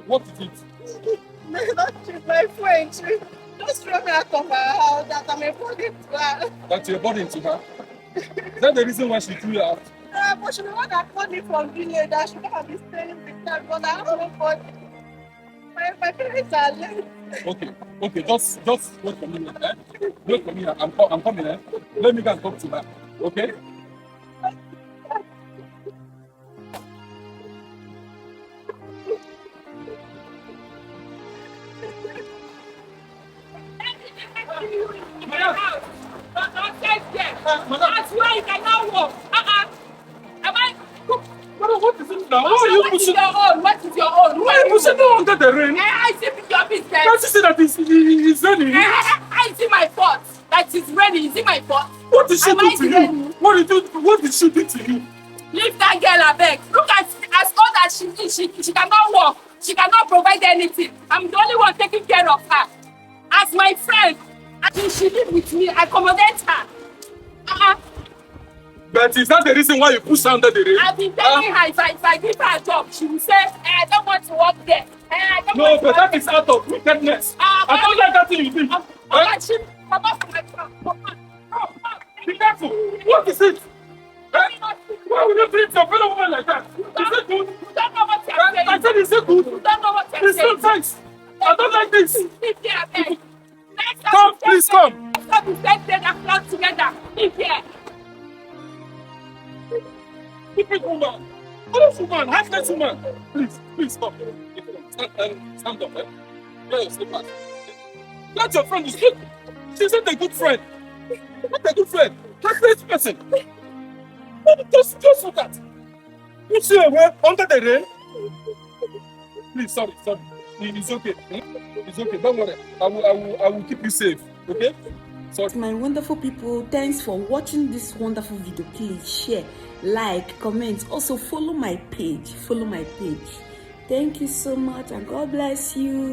What is it? My friend, just throw me out of her house that I'm a body to her. That you're burden to her? Is that the reason why she threw you out? But she the one that called me from village that she have been staying with her, but I have no body. My parents are late. Okay, just wait for me. Wait for me. I'm coming. Let me go and talk to her. Okay? That's why you cannot walk. Am I? Madam, what is it now? Why are you pushing? What is your own? Why are you pushing me under the rain? I see your business. Can't you see that it's raining? I see my fault. That is raining. Is it my fault? What did she do to you? What did she do to you? Leave that girl abeg. Look at as old as she is. She cannot walk. She cannot provide anything. I'm the only one taking care of her. As my friend, as she live with me, I accommodate her. But is that the reason why you push her under the rain? I've been telling her if I give her a job, she will say, I don't want to work there. No, but that is out of wickedness. I don't like that thing you did. Come on from my front. Be careful. What is it? Why would you treat your fellow woman like that? Is it good? You don't know what you're saying. I said, is it good? You don't know what you're saying. It's not nice. I don't like this. Leave here, abeg. Come, please come. Let's not be sent there and flock together. Leave here. Stupid woman. Honest woman, heartless woman. Please stop. Stand up, Wear your slippers. That's your friend. She's not a good friend. Not a good friend. Heartless person. Just look at. You see her wear under the rain? Please, sorry. It's okay. It's okay. Don't worry. I will keep you safe. Okay? Sorry. My wonderful people, thanks for watching this wonderful video. Please share, like, comment. Also follow my page. Thank you so much and God bless you.